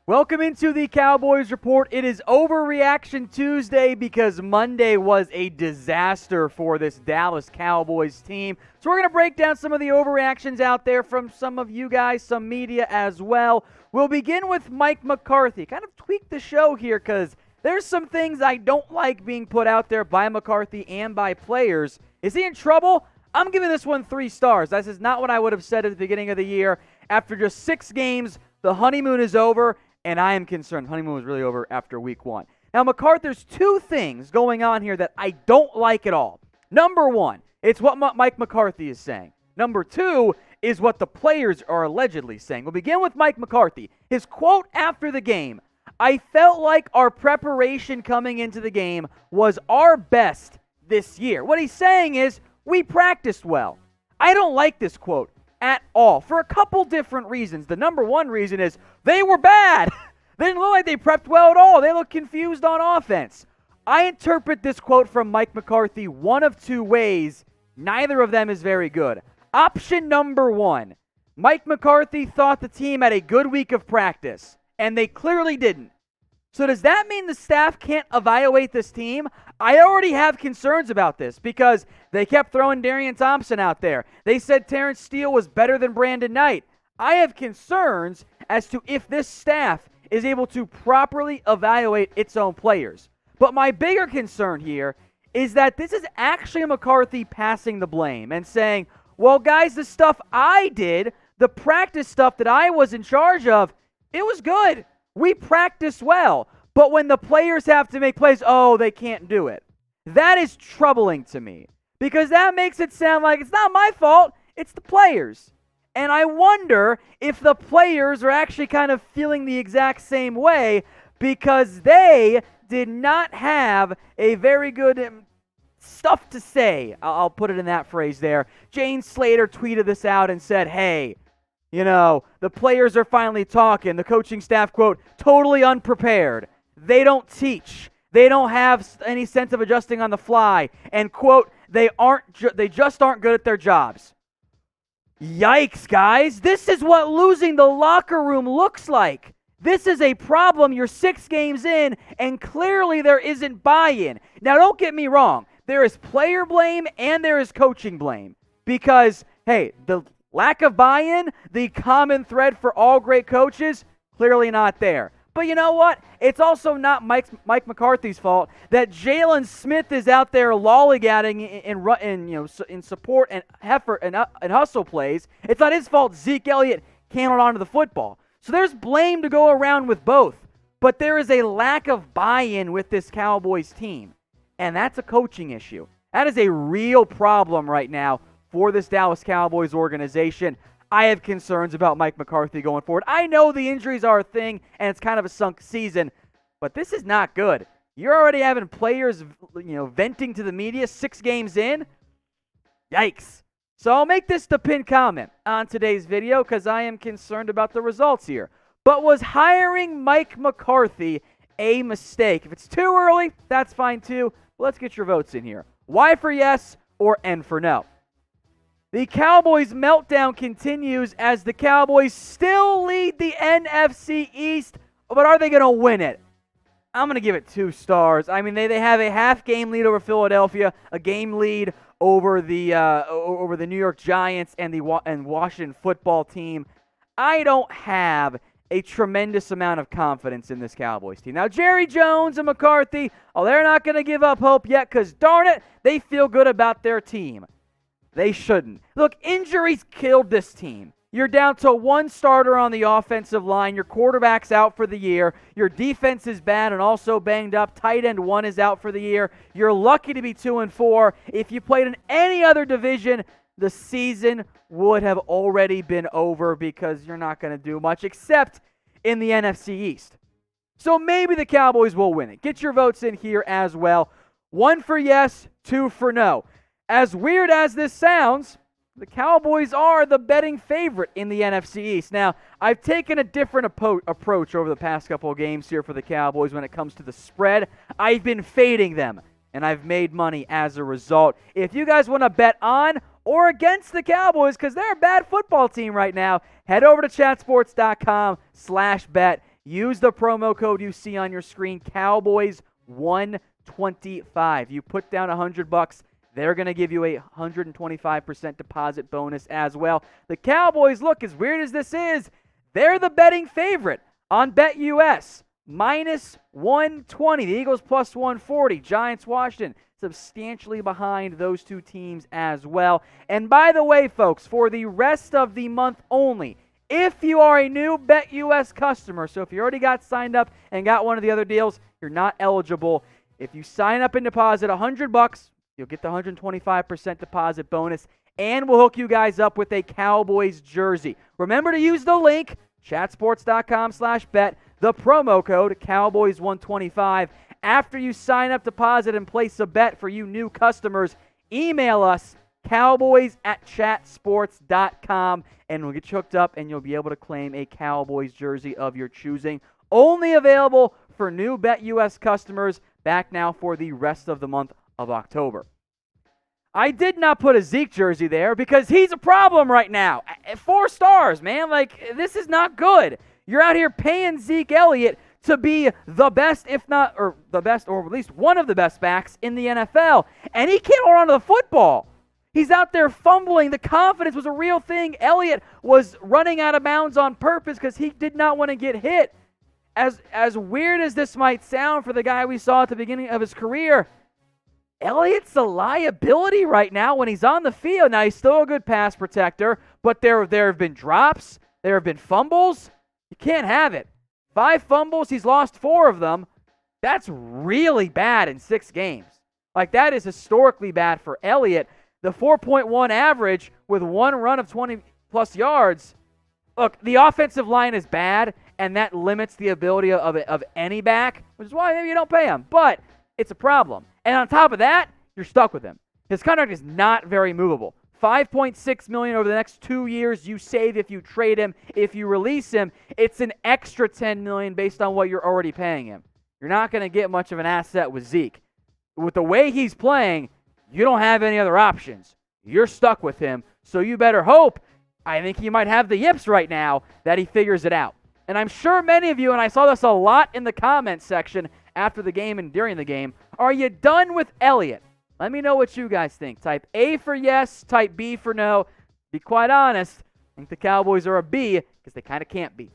Welcome into the Cowboys Report. It is Overreaction Tuesday because Monday was a disaster for this Dallas Cowboys team. So we're going to break down some of the overreactions out there from some of you guys, some media as well. We'll begin with Mike McCarthy. Kind of tweak the show here because there's some things I don't like being put out there by McCarthy and by players. Is he in trouble? I'm giving this one 3 stars. This is not what I would have said at the beginning of the year. After just 6 games, the honeymoon is over. And I am concerned. Honeymoon was really over after week 1. Now, McCarthy, there's 2 things going on here that I don't like at all. Number 1, it's what Mike McCarthy is saying. Number 2 is what the players are allegedly saying. We'll begin with Mike McCarthy. His quote after the game, "I felt like our preparation coming into the game was our best this year." What he's saying is, we practiced well. I don't like this quote at all for a couple different reasons. The number 1 reason is they were bad. They didn't look like they prepped well at all. They looked confused on offense. I interpret this quote from Mike McCarthy one of 2 ways. Neither of them is very good. Option number 1, Mike McCarthy thought the team had a good week of practice, and they clearly didn't. So does that mean the staff can't evaluate this team? I already have concerns about this because they kept throwing Darian Thompson out there. They said Terrence Steele was better than Brandon Knight. I have concerns as to if this staff is able to properly evaluate its own players. But my bigger concern here is that this is actually McCarthy passing the blame and saying, well, guys, the stuff I did, the practice stuff that I was in charge of, it was good. We practice well, but when the players have to make plays, they can't do it. That is troubling to me because that makes it sound like it's not my fault, it's the players. And I wonder if the players are actually kind of feeling the exact same way because they did not have a very good stuff to say. I'll put it in that phrase there. Jane Slater tweeted this out and said, hey, the players are finally talking. The coaching staff, quote, totally unprepared. They don't teach. They don't have any sense of adjusting on the fly. And, quote, they just aren't good at their jobs. Yikes, guys. This is what losing the locker room looks like. This is a problem. You're 6 games in, and clearly there isn't buy-in. Now, don't get me wrong. There is player blame and there is coaching blame. Because, hey, the lack of buy-in, the common thread for all great coaches, clearly not there. But you know what? It's also not Mike McCarthy's fault that Jalen Smith is out there lollygagging in support and effort and hustle plays. It's not his fault Zeke Elliott can't hold on to the football. So there's blame to go around with both. But there is a lack of buy-in with this Cowboys team. And that's a coaching issue. That is a real problem right now for this Dallas Cowboys organization. I have concerns about Mike McCarthy going forward. I know the injuries are a thing, and it's kind of a sunk season, but this is not good. You're already having players, venting to the media 6 games in. Yikes. So I'll make this the pinned comment on today's video because I am concerned about the results here. But was hiring Mike McCarthy a mistake? If it's too early, that's fine too. Let's get your votes in here. Y for yes or N for no. The Cowboys meltdown continues as the Cowboys still lead the NFC East, but are they going to win it? I'm going to give it 2 stars. I mean, they have a half-game lead over Philadelphia, a game lead over the New York Giants and the Washington football team. I don't have a tremendous amount of confidence in this Cowboys team. Now, Jerry Jones and McCarthy, they're not going to give up hope yet because, darn it, they feel good about their team. They shouldn't. Look, injuries killed this team. You're down to 1 starter on the offensive line. Your quarterback's out for the year. Your defense is bad and also banged up. Tight end 1 is out for the year. You're lucky to be 2-4. If you played in any other division, the season would have already been over because you're not going to do much except in the NFC East. So maybe the Cowboys will win it. Get your votes in here as well. 1 for yes, 2 for no. As weird as this sounds, the Cowboys are the betting favorite in the NFC East. Now, I've taken a different approach over the past couple of games here for the Cowboys when it comes to the spread. I've been fading them, and I've made money as a result. If you guys want to bet on or against the Cowboys, because they're a bad football team right now, head over to chatsports.com/bet. use the promo code you see on your screen, Cowboys125. You put down $100, they're going to give you a 125% deposit bonus as well. The Cowboys, look, as weird as this is, they're the betting favorite on BetUS. Minus 120. The Eagles plus 140. Giants, Washington, substantially behind those two teams as well. And by the way, folks, for the rest of the month only, if you are a new BetUS customer, so if you already got signed up and got one of the other deals, you're not eligible. If you sign up and deposit $100, you'll get the 125% deposit bonus, and we'll hook you guys up with a Cowboys jersey. Remember to use the link, chatsports.com/bet, the promo code Cowboys125. After you sign up, deposit, and place a bet for you new customers, email us, cowboys@chatsports.com, and we'll get you hooked up, and you'll be able to claim a Cowboys jersey of your choosing. Only available for new BetUS customers, back now for the rest of the month of October. I did not put a Zeke jersey there because he's a problem right now. 4 stars, man. Like, this is not good. You're out here paying Zeke Elliott to be the best, if not, or the best, or at least one of the best backs in the NFL. And he can't hold on to the football. He's out there fumbling. The confidence was a real thing. Elliott was running out of bounds on purpose because he did not want to get hit. As weird as this might sound for the guy we saw at the beginning of his career, Elliott's a liability right now when he's on the field. Now, he's still a good pass protector, but there have been drops. There have been fumbles. You can't have it. 5 fumbles. He's lost 4 of them. That's really bad in 6 games. Like, that is historically bad for Elliott. The 4.1 average with 1 run of 20-plus yards. Look, the offensive line is bad, and that limits the ability of any back, which is why maybe you don't pay him. But it's a problem. And on top of that, you're stuck with him. His contract is not very movable. $5.6 million over the next 2 years you save if you trade him. If you release him, it's an extra $10 million based on what you're already paying him. You're not going to get much of an asset with Zeke. With the way he's playing, you don't have any other options. You're stuck with him, so you better hope, I think he might have the yips right now, that he figures it out. And I'm sure many of you, and I saw this a lot in the comments section after the game and during the game, are you done with Elliott? Let me know what you guys think. Type A for yes, type B for no. To be quite honest, I think the Cowboys are a B because they kind of can't be.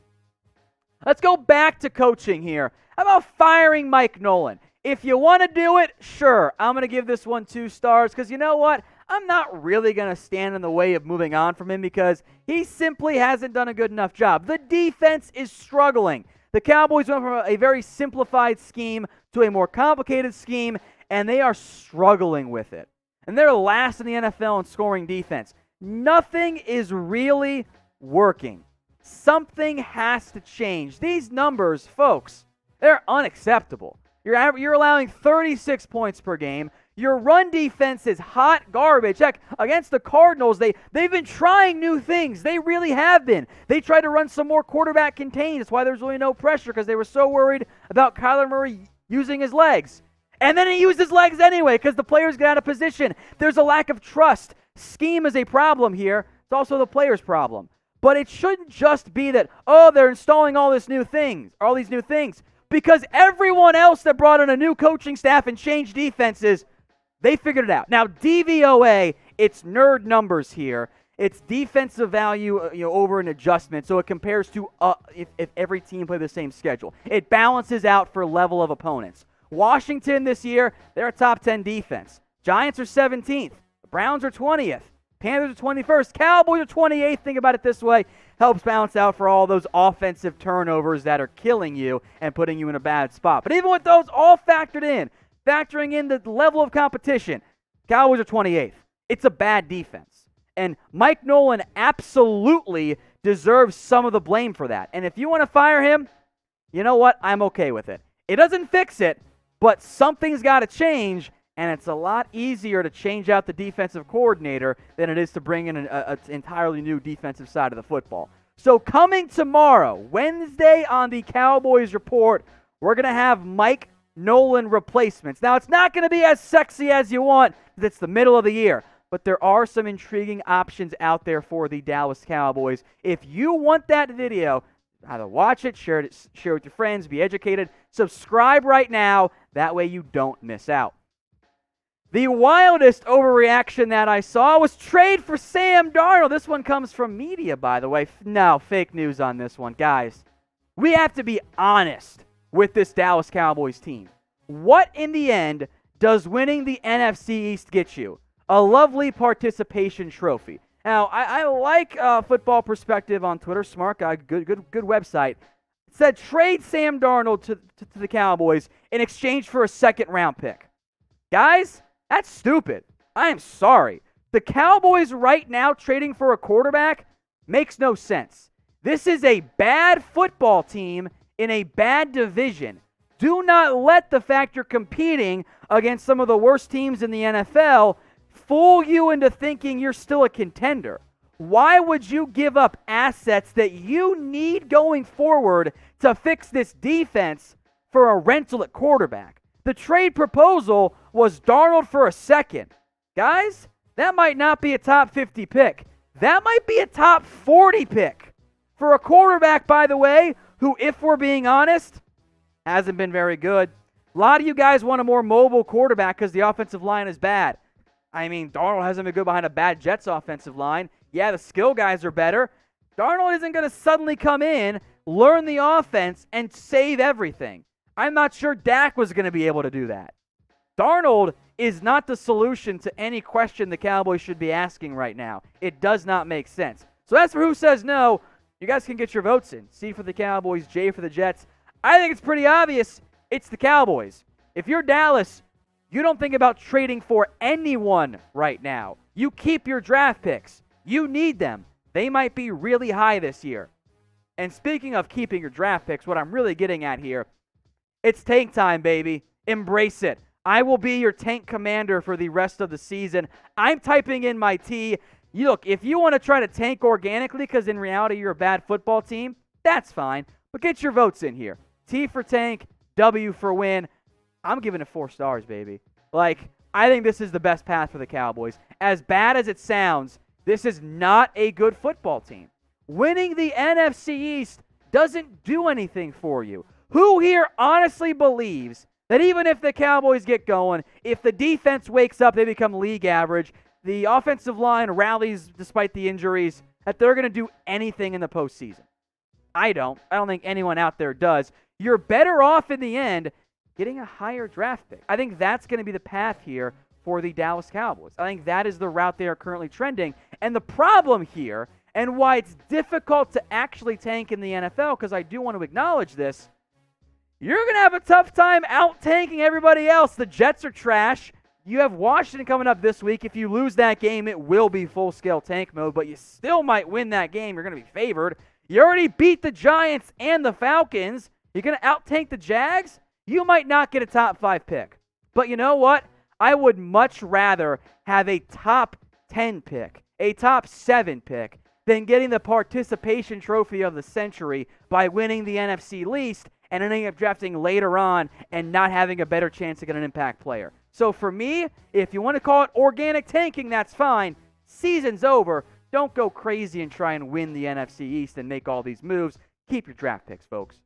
Let's go back to coaching here. How about firing Mike Nolan? If you want to do it, sure. I'm going to give this one 2 stars because you know what? I'm not really going to stand in the way of moving on from him because he simply hasn't done a good enough job. The defense is struggling. The Cowboys went from a very simplified scheme to a more complicated scheme, and they are struggling with it. And they're last in the NFL in scoring defense. Nothing is really working. Something has to change. These numbers, folks, they're unacceptable. You're allowing 36 points per game. Your run defense is hot garbage. Heck, against the Cardinals, they've been trying new things. They really have been. They tried to run some more quarterback contained. That's why there's really no pressure because they were so worried about Kyler Murray using his legs. And then he used his legs anyway because the players get out of position. There's a lack of trust. Scheme is a problem here. It's also the player's problem. But it shouldn't just be that, they're installing all these new things. Because everyone else that brought in a new coaching staff and changed defenses, they figured it out. Now, DVOA, it's nerd numbers here. It's defensive value over an adjustment, so it compares to if every team played the same schedule. It balances out for level of opponents. Washington this year, they're a top 10 defense. Giants are 17th. The Browns are 20th. Panthers are 21st. Cowboys are 28th. Think about it this way. Helps balance out for all those offensive turnovers that are killing you and putting you in a bad spot. But even with those all factoring in the level of competition, Cowboys are 28th. It's a bad defense. And Mike Nolan absolutely deserves some of the blame for that. And if you want to fire him, you know what? I'm okay with it. It doesn't fix it, but something's got to change, and it's a lot easier to change out the defensive coordinator than it is to bring in an entirely new defensive side of the football. So coming tomorrow, Wednesday on the Cowboys Report, we're going to have Mike Nolan replacements. Now, it's not going to be as sexy as you want because it's the middle of the year, but there are some intriguing options out there for the Dallas Cowboys. If you want that video, either watch it, share it with your friends, be educated. Subscribe right now. That way you don't miss out. The wildest overreaction that I saw was trade for Sam Darnold. This one comes from media, by the way. No, fake news on this one. Guys, we have to be honest with this Dallas Cowboys team. What, in the end, does winning the NFC East get you? A lovely participation trophy. Now, I like Football Perspective on Twitter. Smart guy, good website. It said trade Sam Darnold to the Cowboys in exchange for a second-round pick. Guys, that's stupid. I am sorry. The Cowboys right now trading for a quarterback makes no sense. This is a bad football team in a bad division. Do not let the fact you're competing against some of the worst teams in the NFL fool you into thinking you're still a contender. Why would you give up assets that you need going forward to fix this defense for a rental at quarterback? The trade proposal was Darnold for a second. Guys, that might not be a top 50 pick. That might be a top 40 pick for a quarterback, by the way, who, if we're being honest, hasn't been very good. A lot of you guys want a more mobile quarterback because the offensive line is bad. I mean, Darnold hasn't been good behind a bad Jets offensive line. Yeah, the skill guys are better. Darnold isn't going to suddenly come in, learn the offense, and save everything. I'm not sure Dak was going to be able to do that. Darnold is not the solution to any question the Cowboys should be asking right now. It does not make sense. So as for who says no, you guys can get your votes in. C for the Cowboys, J for the Jets. I think it's pretty obvious it's the Cowboys. If you're Dallas, you don't think about trading for anyone right now. You keep your draft picks. You need them. They might be really high this year. And speaking of keeping your draft picks, what I'm really getting at here, it's tank time, baby. Embrace it. I will be your tank commander for the rest of the season. I'm typing in my T. Look, if you want to try to tank organically because in reality you're a bad football team, that's fine. But get your votes in here. T for tank, W for win. I'm giving it 4 stars, baby. I think this is the best path for the Cowboys. As bad as it sounds, this is not a good football team. Winning the NFC East doesn't do anything for you. Who here honestly believes that even if the Cowboys get going, if the defense wakes up, they become league average, the offensive line rallies despite the injuries, that they're going to do anything in the postseason? I don't. I don't think anyone out there does. You're better off in the end getting a higher draft pick. I think that's going to be the path here for the Dallas Cowboys. I think that is the route they are currently trending. And the problem here, and why it's difficult to actually tank in the NFL, because I do want to acknowledge this, you're going to have a tough time out-tanking everybody else. The Jets are trash. You have Washington coming up this week. If you lose that game, it will be full-scale tank mode, but you still might win that game. You're going to be favored. You already beat the Giants and the Falcons. You're going to out-tank the Jags? You might not get a top 5 pick. But you know what? I would much rather have a top 10 pick, a top 7 pick, than getting the participation trophy of the century by winning the NFC East and ending up drafting later on and not having a better chance to get an impact player. So for me, if you want to call it organic tanking, that's fine. Season's over. Don't go crazy and try and win the NFC East and make all these moves. Keep your draft picks, folks.